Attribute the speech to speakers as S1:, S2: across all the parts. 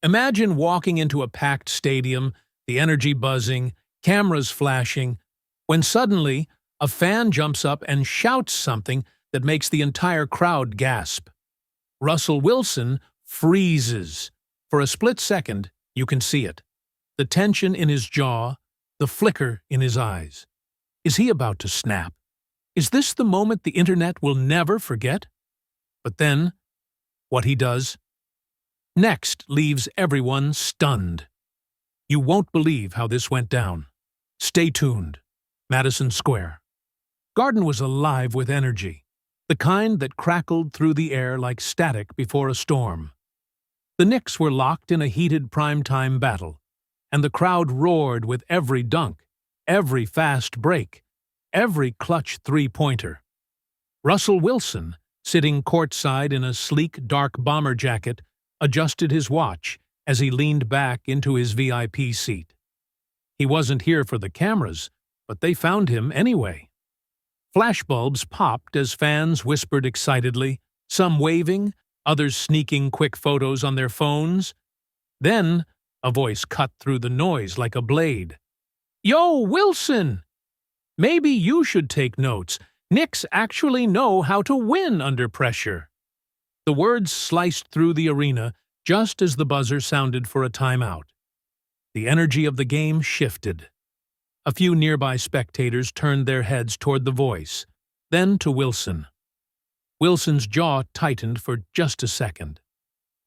S1: Imagine walking into a packed stadium, the energy buzzing, cameras flashing, when suddenly a fan jumps up and shouts something that makes the entire crowd gasp. Russell Wilson freezes. For a split second, you can see it. The tension in his jaw, the flicker in his eyes. Is he about to snap? Is this the moment the internet will never forget? But then, what he does next leaves everyone stunned. You won't believe how this went down. Stay tuned. Madison Square Garden was alive with energy, the kind that crackled through the air like static before a storm. The Knicks were locked in a heated primetime battle, and the crowd roared with every dunk, every fast break, every clutch three-pointer. Russell Wilson, sitting courtside in a sleek dark bomber jacket, adjusted his watch as he leaned back into his VIP seat. He wasn't here for the cameras, but they found him anyway. Flashbulbs popped as fans whispered excitedly, some waving, others sneaking quick photos on their phones. Then, a voice cut through the noise like a blade. "Yo, Wilson! Maybe you should take notes. Knicks actually know how to win under pressure." The words sliced through the arena just as the buzzer sounded for a timeout. The energy of the game shifted. A few nearby spectators turned their heads toward the voice, then to Wilson. Wilson's jaw tightened for just a second.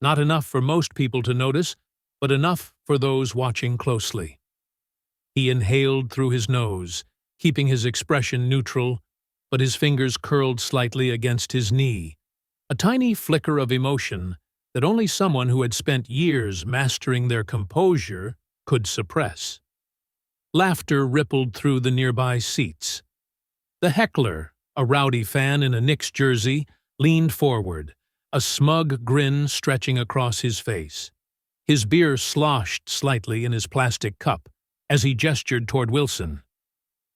S1: Not enough for most people to notice, but enough for those watching closely. He inhaled through his nose, keeping his expression neutral, but his fingers curled slightly against his knee, a tiny flicker of emotion that only someone who had spent years mastering their composure could suppress. Laughter rippled through the nearby seats. The heckler, a rowdy fan in a Knicks jersey, leaned forward, a smug grin stretching across his face. His beer sloshed slightly in his plastic cup as he gestured toward Wilson.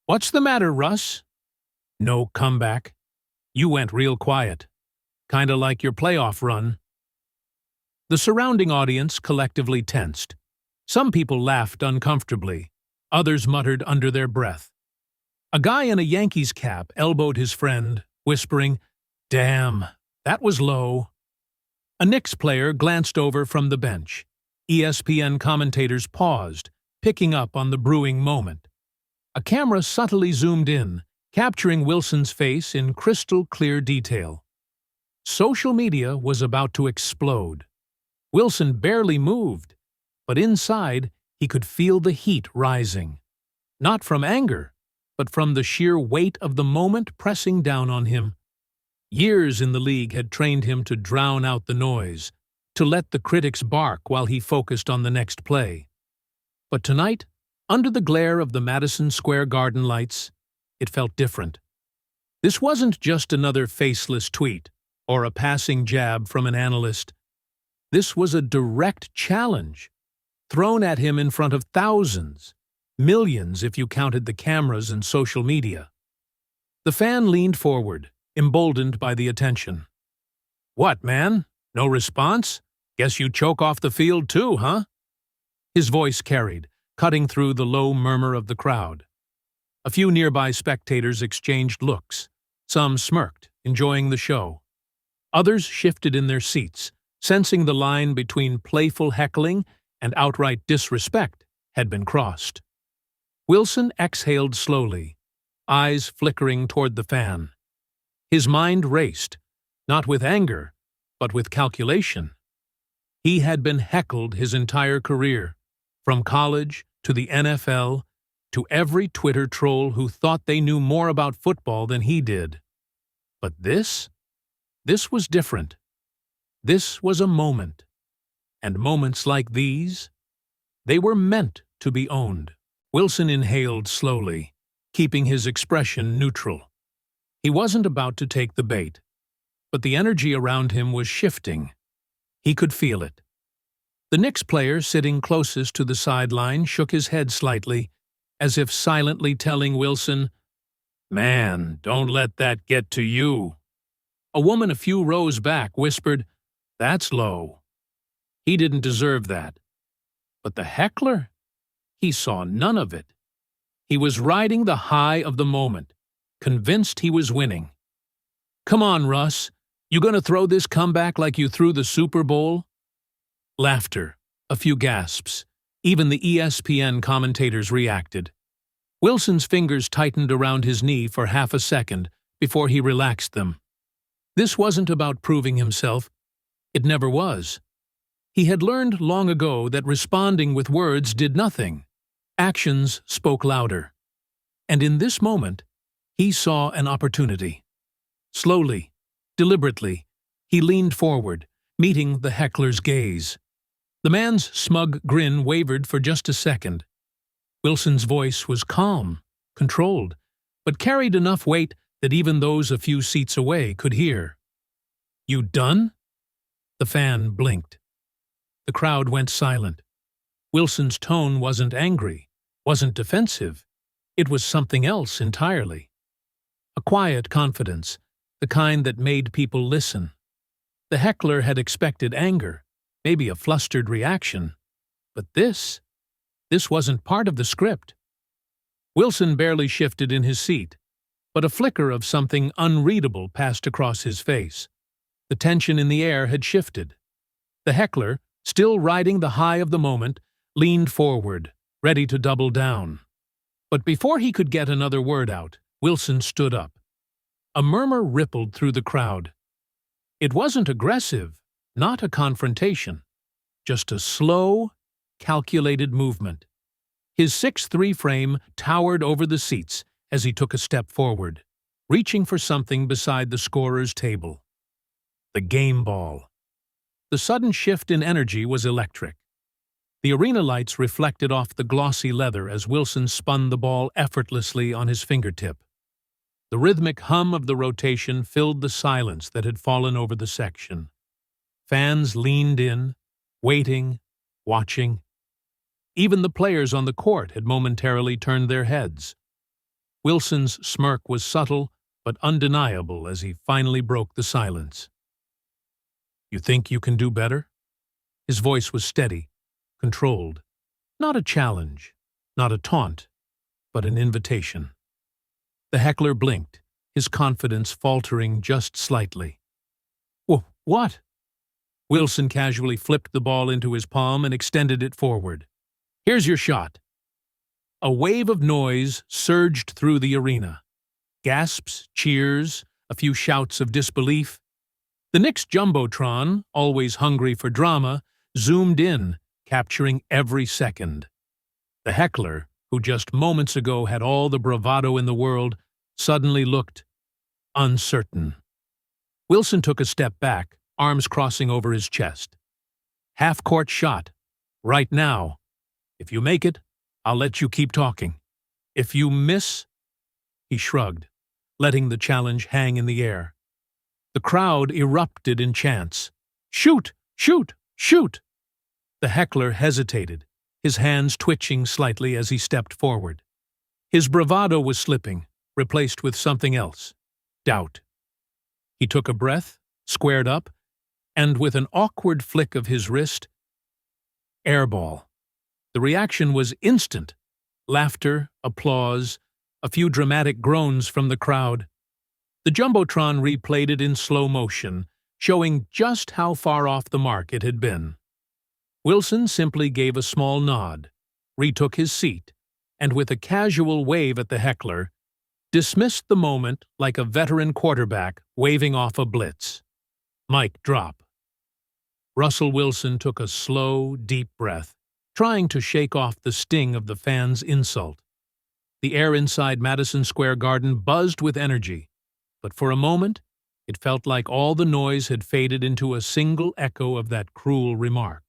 S1: "What's the matter, Russ?" "No comeback. You went real quiet. Kinda like your playoff run." The surrounding audience collectively tensed. Some people laughed uncomfortably. Others muttered under their breath. A guy in a Yankees cap elbowed his friend, whispering, "Damn, that was low." A Knicks player glanced over from the bench. ESPN commentators paused, picking up on the brewing moment. A camera subtly zoomed in, capturing Wilson's face in crystal-clear detail. Social media was about to explode. Wilson barely moved, but inside he could feel the heat rising. Not from anger, but from the sheer weight of the moment pressing down on him. Years in the league had trained him to drown out the noise, to let the critics bark while he focused on the next play. But tonight, under the glare of the Madison Square Garden lights, it felt different. This wasn't just another faceless tweet or a passing jab from an analyst. This was a direct challenge, thrown at him in front of thousands, millions if you counted the cameras and social media. The fan leaned forward, emboldened by the attention. "What, man? No response? Guess you choke off the field too, huh?" His voice carried, cutting through the low murmur of the crowd. A few nearby spectators exchanged looks. Some smirked, enjoying the show. Others shifted in their seats, sensing the line between playful heckling and outright disrespect had been crossed. Wilson exhaled slowly, eyes flickering toward the fan. His mind raced, not with anger, but with calculation. He had been heckled his entire career, from college to the NFL, to every Twitter troll who thought they knew more about football than he did. But this was different. This was a moment. And moments like these, they were meant to be owned. Wilson inhaled slowly, keeping his expression neutral. He wasn't about to take the bait, but the energy around him was shifting. He could feel it. The Knicks player sitting closest to the sideline shook his head slightly, as if silently telling Wilson, "Man, don't let that get to you." A woman a few rows back whispered, "That's low." He didn't deserve that. But the heckler? He saw none of it. He was riding the high of the moment, convinced he was winning. "Come on, Russ. You gonna throw this comeback like you threw the Super Bowl?" Laughter, a few gasps. Even the ESPN commentators reacted. Wilson's fingers tightened around his knee for half a second before he relaxed them. This wasn't about proving himself. It never was. He had learned long ago that responding with words did nothing. Actions spoke louder. And in this moment, he saw an opportunity. Slowly, deliberately, he leaned forward, meeting the heckler's gaze. The man's smug grin wavered for just a second. Wilson's voice was calm, controlled, but carried enough weight that even those a few seats away could hear. "You done?" The fan blinked. The crowd went silent. Wilson's tone wasn't angry, wasn't defensive. It was something else entirely. A quiet confidence, the kind that made people listen. The heckler had expected anger, maybe a flustered reaction. But this wasn't part of the script. Wilson barely shifted in his seat, but a flicker of something unreadable passed across his face. The tension in the air had shifted. The heckler, still riding the high of the moment, leaned forward, ready to double down. But before he could get another word out, Wilson stood up. A murmur rippled through the crowd. It wasn't aggressive, not a confrontation, just a slow, calculated movement. His 6'3" frame towered over the seats as he took a step forward, reaching for something beside the scorer's table. The game ball. The sudden shift in energy was electric. The arena lights reflected off the glossy leather as Wilson spun the ball effortlessly on his fingertip. The rhythmic hum of the rotation filled the silence that had fallen over the section. Fans leaned in, waiting, watching. Even the players on the court had momentarily turned their heads. Wilson's smirk was subtle but undeniable as he finally broke the silence. "You think you can do better?" His voice was steady, controlled. Not a challenge, not a taunt, but an invitation. The heckler blinked, his confidence faltering just slightly. What?" Wilson casually flipped the ball into his palm and extended it forward. "Here's your shot." A wave of noise surged through the arena. Gasps, cheers, a few shouts of disbelief. The Knicks jumbotron, always hungry for drama, zoomed in, capturing every second. The heckler, who just moments ago had all the bravado in the world, suddenly looked uncertain. Wilson took a step back, arms crossing over his chest. "Half-court shot. Right now. If you make it, I'll let you keep talking. If you miss—" He shrugged, letting the challenge hang in the air. The crowd erupted in chants. "Shoot! Shoot! Shoot!" The heckler hesitated, his hands twitching slightly as he stepped forward. His bravado was slipping, replaced with something else. Doubt. He took a breath, squared up, and with an awkward flick of his wrist, airball. The reaction was instant. Laughter, applause, a few dramatic groans from the crowd. The jumbotron replayed it in slow motion, showing just how far off the mark it had been. Wilson simply gave a small nod, retook his seat, and with a casual wave at the heckler, dismissed the moment like a veteran quarterback waving off a blitz. Mic drop. Russell Wilson took a slow, deep breath, trying to shake off the sting of the fans' insult. The air inside Madison Square Garden buzzed with energy, but for a moment, it felt like all the noise had faded into a single echo of that cruel remark.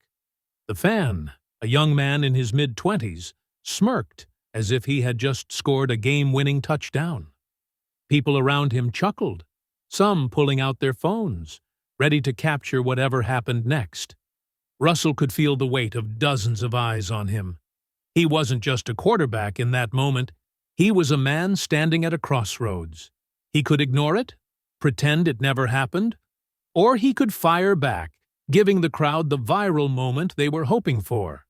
S1: The fan, a young man in his mid-20s, smirked as if he had just scored a game-winning touchdown. People around him chuckled, some pulling out their phones, ready to capture whatever happened next. Russell could feel the weight of dozens of eyes on him. He wasn't just a quarterback in that moment. He was a man standing at a crossroads. He could ignore it, pretend it never happened, or he could fire back, giving the crowd the viral moment they were hoping for.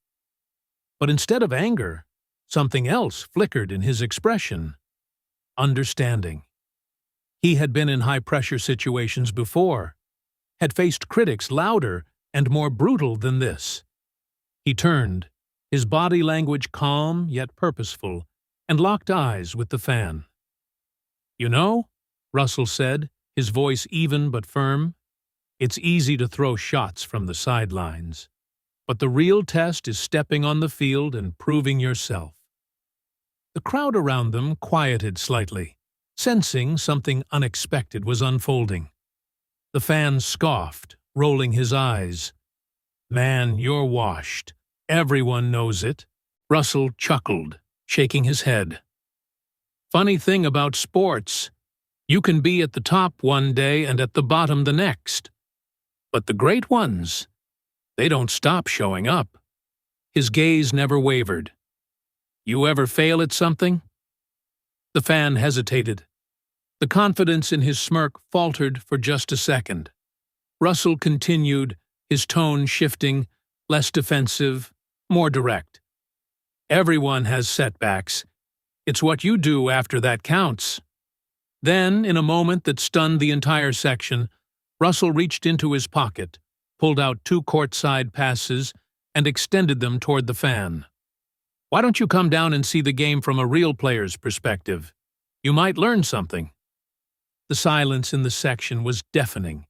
S1: But instead of anger, something else flickered in his expression: understanding. He had been in high-pressure situations before, had faced critics louder and more brutal than this. He turned, his body language calm yet purposeful, and locked eyes with the fan. "You know," Russell said, his voice even but firm, "it's easy to throw shots from the sidelines. But the real test is stepping on the field and proving yourself." The crowd around them quieted slightly, sensing something unexpected was unfolding. The fan scoffed, rolling his eyes. "Man, you're washed. Everyone knows it." Russell chuckled, shaking his head. "Funny thing about sports, you can be at the top one day and at the bottom the next. But the great ones, they don't stop showing up." His gaze never wavered. "You ever fail at something?" The fan hesitated. The confidence in his smirk faltered for just a second. Russell continued, his tone shifting, less defensive, more direct. "Everyone has setbacks. It's what you do after that counts." Then, in a moment that stunned the entire section, Russell reached into his pocket, pulled out 2 courtside passes, and extended them toward the fan. "Why don't you come down and see the game from a real player's perspective? You might learn something." The silence in the section was deafening.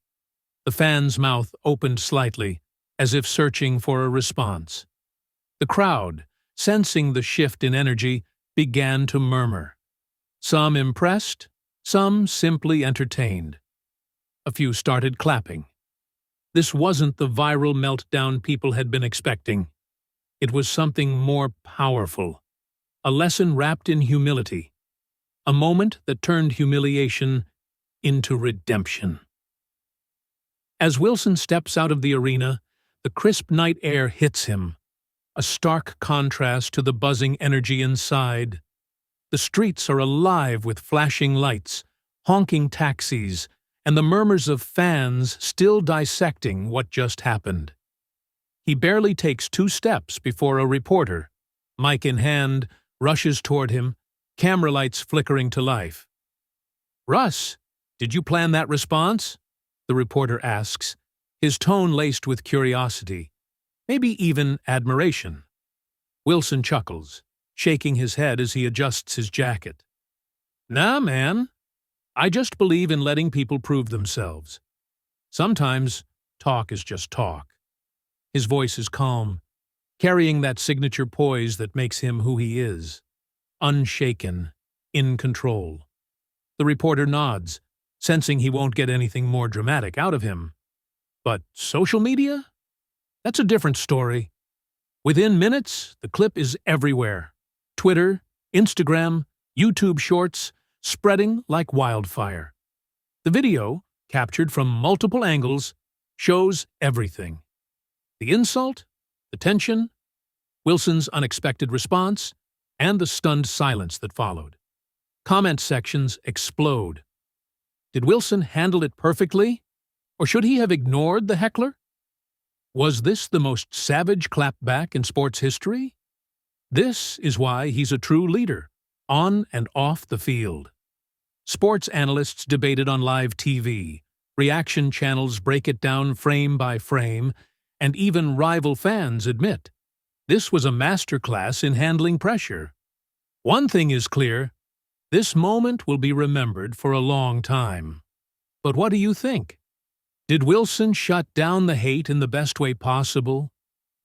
S1: The fan's mouth opened slightly, as if searching for a response. The crowd, sensing the shift in energy, began to murmur. Some impressed, some simply entertained. A few started clapping. This wasn't the viral meltdown people had been expecting. It was something more powerful, a lesson wrapped in humility, a moment that turned humiliation into redemption. As Wilson steps out of the arena, the crisp night air hits him, a stark contrast to the buzzing energy inside. The streets are alive with flashing lights, honking taxis, and the murmurs of fans still dissecting what just happened. He barely takes 2 steps before a reporter, mic in hand, rushes toward him, camera lights flickering to life. "Russ, did you plan that response?" the reporter asks, his tone laced with curiosity, maybe even admiration. Wilson chuckles, shaking his head as he adjusts his jacket. "Nah, man. I just believe in letting people prove themselves. Sometimes talk is just talk." His voice is calm, carrying that signature poise that makes him who he is, unshaken, in control. The reporter nods, sensing he won't get anything more dramatic out of him. But social media? That's a different story. Within minutes, the clip is everywhere. Twitter, Instagram, YouTube Shorts, spreading like wildfire. The video, captured from multiple angles, shows everything. The insult, the tension, Wilson's unexpected response, and the stunned silence that followed. Comment sections explode. Did Wilson handle it perfectly? Or should he have ignored the heckler? Was this the most savage clapback in sports history? This is why he's a true leader, on and off the field. Sports analysts debated on live TV, reaction channels break it down frame by frame, and even rival fans admit this was a masterclass in handling pressure. One thing is clear: this moment will be remembered for a long time. But what do you think? Did Wilson shut down the hate in the best way possible?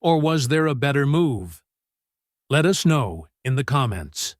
S1: Or was there a better move? Let us know in the comments.